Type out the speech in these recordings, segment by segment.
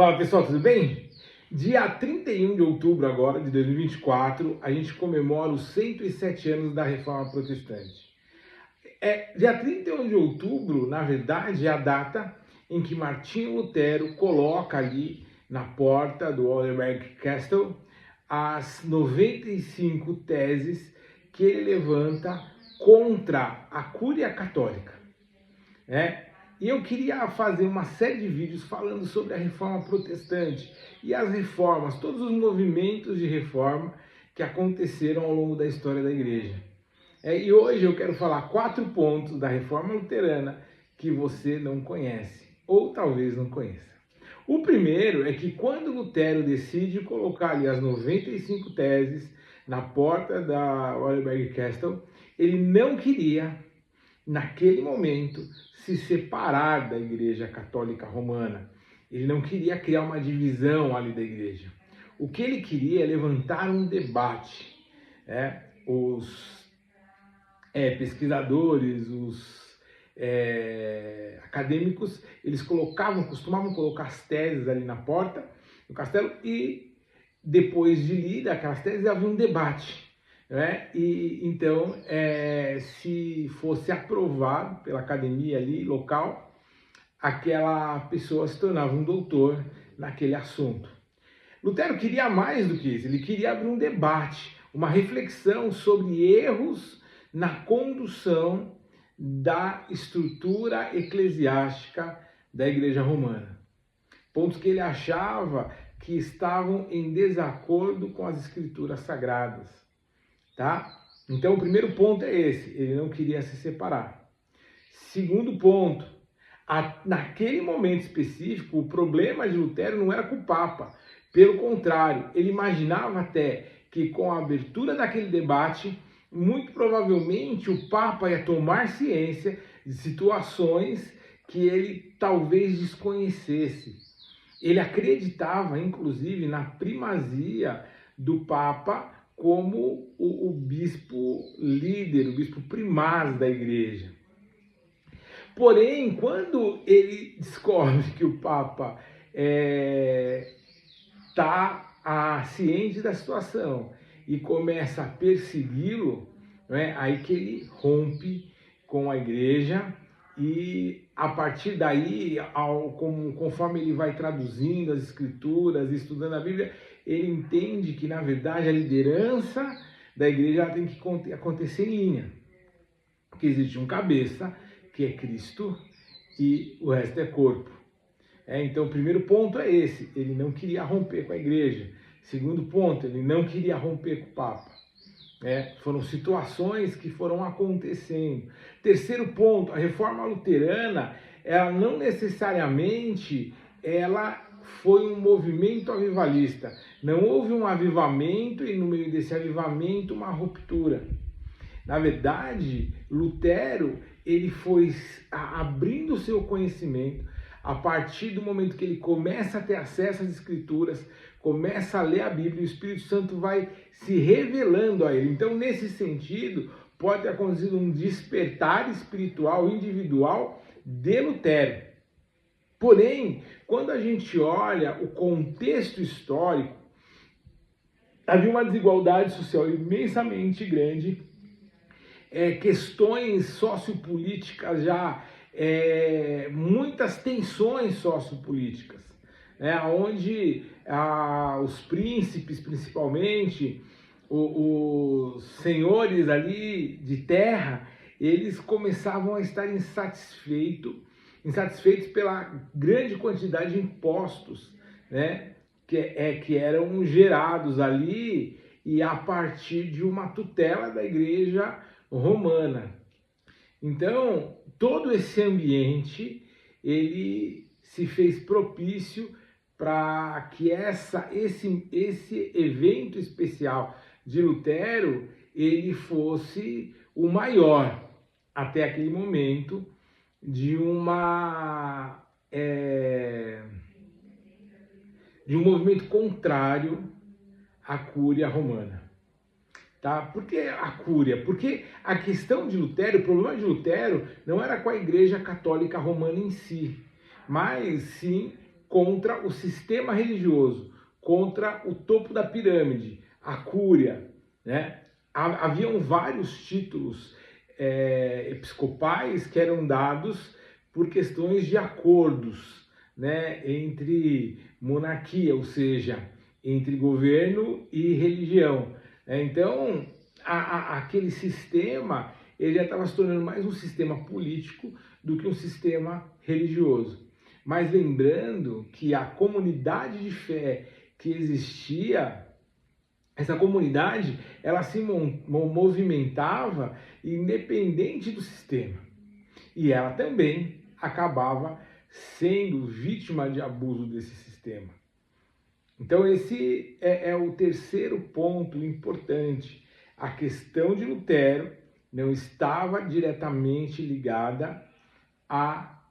Fala pessoal, tudo bem? Dia 31 de outubro agora, de 2024, a gente comemora os 107 anos da Reforma Protestante. Dia 31 de outubro, na verdade, é a data em que Martinho Lutero coloca ali na porta do Wittenberg Castle as 95 teses que ele levanta contra a Cúria Católica. E eu queria fazer uma série de vídeos falando sobre a Reforma Protestante e as reformas, todos os movimentos de reforma que aconteceram ao longo da história da Igreja. E hoje eu quero falar 4 pontos da Reforma Luterana que você não conhece, ou talvez não conheça. O primeiro é que quando Lutero decide colocar ali as 95 teses na porta da Wittenberg Castle, ele não queria, naquele momento, se separar da Igreja Católica Romana. Ele não queria criar uma divisão ali da Igreja. O que ele queria é levantar um debate. Os pesquisadores, os acadêmicos, eles costumavam colocar as teses ali na porta do castelo e depois de lida aquelas teses havia um debate. E então, se fosse aprovado pela academia ali local, aquela pessoa se tornava um doutor naquele assunto. Lutero queria mais do que isso, ele queria abrir um debate, uma reflexão sobre erros na condução da estrutura eclesiástica da Igreja Romana. Pontos que ele achava que estavam em desacordo com as Escrituras Sagradas. Então, o primeiro ponto é esse, ele não queria se separar. Segundo ponto, naquele momento específico, o problema de Lutero não era com o Papa. Pelo contrário, ele imaginava até que com a abertura daquele debate, muito provavelmente o Papa ia tomar ciência de situações que ele talvez desconhecesse. Ele acreditava, inclusive, na primazia do Papa como o bispo líder, o bispo primaz da Igreja. Porém, quando ele descobre que o Papa está ciente da situação e começa a persegui-lo, aí que ele rompe com a Igreja e a partir daí, conforme ele vai traduzindo as Escrituras, estudando a Bíblia, ele entende que, na verdade, a liderança da Igreja tem que acontecer em linha. Porque existe um cabeça, que é Cristo, e o resto é corpo. Então, o primeiro ponto é esse, ele não queria romper com a Igreja. Segundo ponto, ele não queria romper com o Papa. Foram situações que foram acontecendo. Terceiro ponto, a Reforma Luterana, ela não necessariamente foi um movimento avivalista. Não houve um avivamento e no meio desse avivamento uma ruptura. Na verdade, Lutero, ele foi abrindo o seu conhecimento a partir do momento que ele começa a ter acesso às Escrituras, começa a ler a Bíblia, e o Espírito Santo vai se revelando a ele. Então, nesse sentido, pode ter acontecido um despertar espiritual individual de Lutero. Porém, quando a gente olha o contexto histórico, havia uma desigualdade social imensamente grande, questões sociopolíticas já, muitas tensões sociopolíticas, onde os príncipes, principalmente, os senhores ali de terra, eles começavam a estar insatisfeitos pela grande quantidade de impostos, que eram gerados ali e a partir de uma tutela da Igreja Romana. Então, todo esse ambiente, ele se fez propício para que esse evento especial de Lutero, ele fosse o maior até aquele momento de um movimento contrário à Cúria Romana. Por que a Cúria? Porque a questão de Lutero, o problema de Lutero não era com a Igreja Católica Romana em si, mas sim contra o sistema religioso, contra o topo da pirâmide, a cúria, né? Haviam vários títulos episcopais que eram dados por questões de acordos, né, entre monarquia, ou seja, entre governo e religião. Então, aquele sistema ele já estava se tornando mais um sistema político do que um sistema religioso. Mas lembrando que a comunidade de fé que existia, essa comunidade, ela se movimentava independente do sistema. E ela também acabava sendo vítima de abuso desse sistema. Então esse é o terceiro ponto importante. A questão de Lutero não estava diretamente ligada à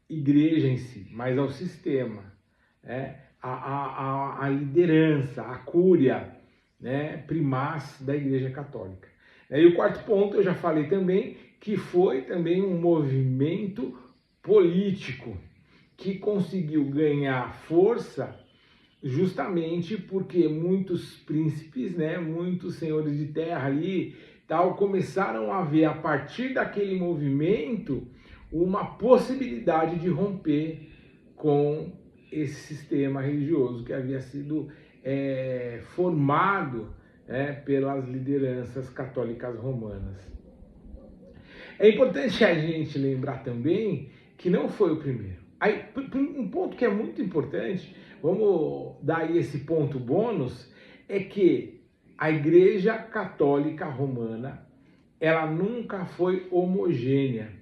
igreja em si, mas ao sistema, né? A liderança, a cúria, né, primaz da Igreja Católica. E o quarto ponto, eu já falei também, que foi também um movimento político que conseguiu ganhar força justamente porque muitos príncipes, né, muitos senhores de terra ali, tal, começaram a ver a partir daquele movimento uma possibilidade de romper com esse sistema religioso que havia sido formado pelas lideranças católicas romanas. É importante a gente lembrar também que não foi o primeiro. Aí, um ponto que é muito importante, vamos dar aí esse ponto bônus, é que a Igreja Católica Romana, ela nunca foi homogênea.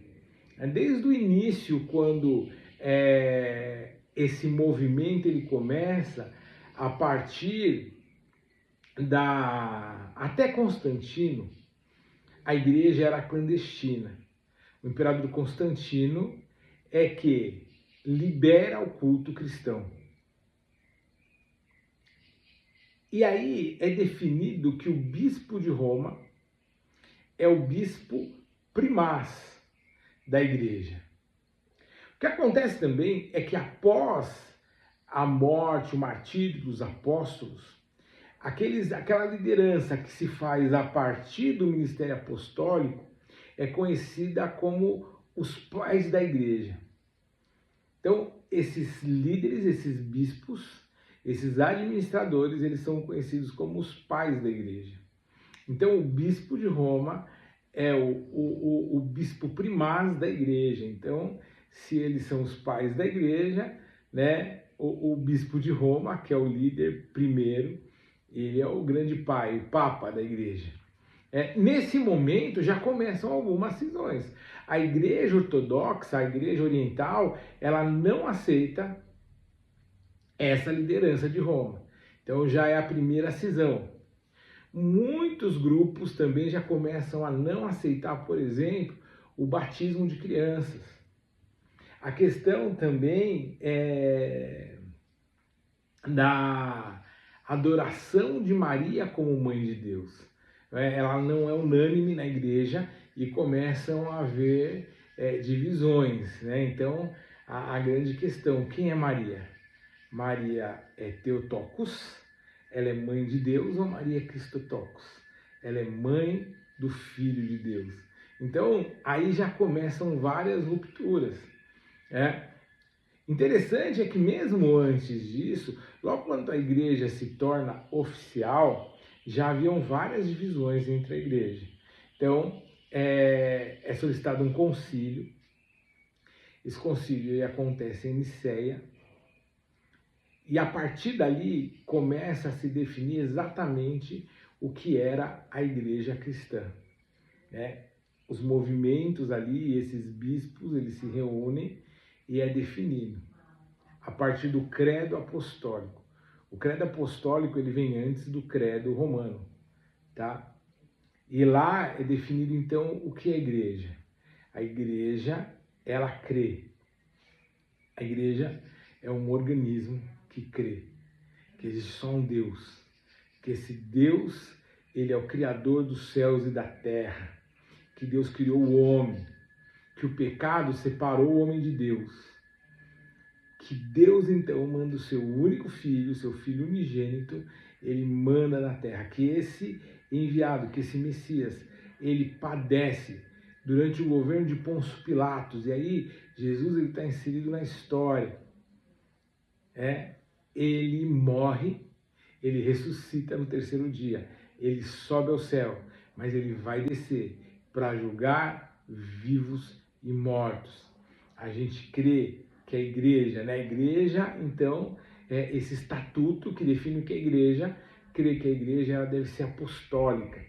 Desde o início, quando esse movimento ele começa, a partir até Constantino, a igreja era clandestina. O imperador Constantino é que libera o culto cristão. E aí é definido que o bispo de Roma é o bispo primaz da igreja. O que acontece também é que após a morte, o martírio dos apóstolos, aquela liderança que se faz a partir do ministério apostólico é conhecida como os pais da igreja. Então, esses líderes, esses bispos, esses administradores, eles são conhecidos como os pais da igreja. Então, o bispo de Roma é o bispo primaz da igreja. Então, se eles são os pais da igreja, né, o bispo de Roma, que é o líder primeiro, ele é o grande pai, o papa da igreja. Nesse momento já começam algumas cisões. A igreja ortodoxa, a igreja oriental, ela não aceita essa liderança de Roma. Então já é a primeira cisão. Muitos grupos também já começam a não aceitar, por exemplo, o batismo de crianças. A questão também é da adoração de Maria como mãe de Deus. Ela não é unânime na igreja e começam a haver divisões, né? Então, a grande questão, quem é Maria? Maria é Theotokos, ela é mãe de Deus, ou Maria é Christotokos? Ela é mãe do Filho de Deus. Então, aí já começam várias rupturas. Interessante é que mesmo antes disso, logo quando a igreja se torna oficial, já haviam várias divisões entre a igreja. Então, é solicitado um concílio. Esse concílio acontece em Nicéia. E a partir dali começa a se definir exatamente o que era a igreja cristã. Os movimentos ali, esses bispos, eles se reúnem e é definido a partir do credo apostólico. O credo apostólico ele vem antes do credo romano, tá? E lá é definido então o que é a igreja. A igreja, ela crê. A igreja é um organismo que crê que existe só um Deus, que esse Deus, ele é o criador dos céus e da terra, que Deus criou o homem, que o pecado separou o homem de Deus, que Deus então manda o seu único filho, o seu filho unigênito, ele manda na terra, que esse enviado, que esse Messias, ele padece durante o governo de Pôncio Pilatos, e aí Jesus está inserido na história. Ele morre, ele ressuscita no terceiro dia, ele sobe ao céu, mas ele vai descer para julgar vivos e mortos. A gente crê que a igreja, né? A igreja, então, é esse estatuto que define o que é a igreja, crê que a igreja ela deve ser apostólica,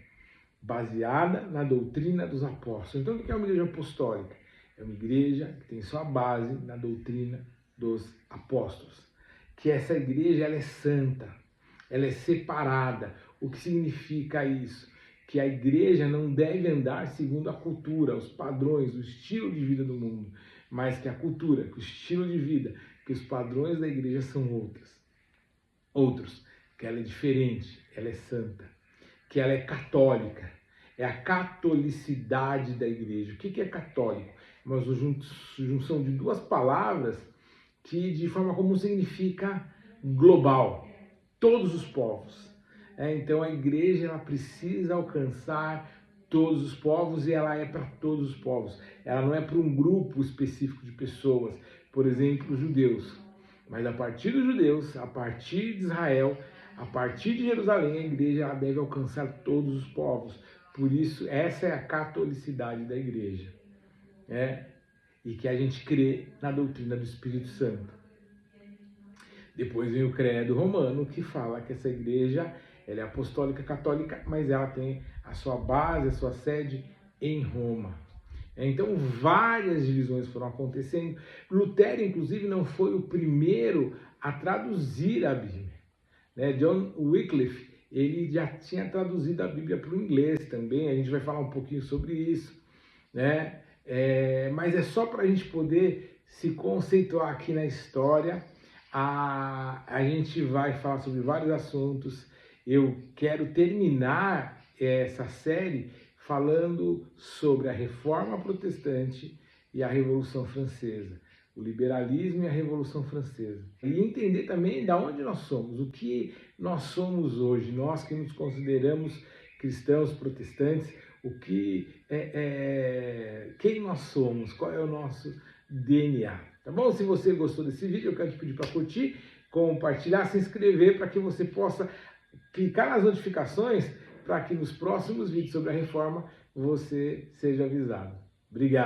baseada na doutrina dos apóstolos. Então, o que é uma igreja apostólica? É uma igreja que tem sua base na doutrina dos apóstolos. Que essa igreja ela é santa, ela é separada. O que significa isso? Que a igreja não deve andar segundo a cultura, os padrões, o estilo de vida do mundo, mas que a cultura, que o estilo de vida, que os padrões da igreja são outros, que ela é diferente, ela é santa, que ela é católica, é a catolicidade da igreja. O que é católico? É uma junção de duas palavras que de forma comum significa global, todos os povos. Então a igreja ela precisa alcançar todos os povos e ela é para todos os povos. Ela não é para um grupo específico de pessoas, por exemplo, os judeus. Mas a partir dos judeus, a partir de Israel, a partir de Jerusalém, a igreja ela deve alcançar todos os povos. Por isso, essa é a catolicidade da igreja. E que a gente crê na doutrina do Espírito Santo. Depois vem o credo romano, que fala que essa igreja ela é apostólica católica, mas ela tem a sua base, a sua sede em Roma. Então várias divisões foram acontecendo. Lutero, inclusive, não foi o primeiro a traduzir a Bíblia. John Wycliffe, ele já tinha traduzido a Bíblia para o inglês também, a gente vai falar um pouquinho sobre isso, mas é só para a gente poder se conceituar aqui na história. A gente vai falar sobre vários assuntos. Eu quero terminar essa série falando sobre a Reforma Protestante e a Revolução Francesa, o liberalismo e a Revolução Francesa. E entender também de onde nós somos, o que nós somos hoje, nós que nos consideramos cristãos protestantes, quem nós somos, qual é o nosso DNA. Tá bom? Se você gostou desse vídeo, eu quero te pedir para curtir, compartilhar, se inscrever para que você possa clicar nas notificações para que nos próximos vídeos sobre a reforma você seja avisado. Obrigado.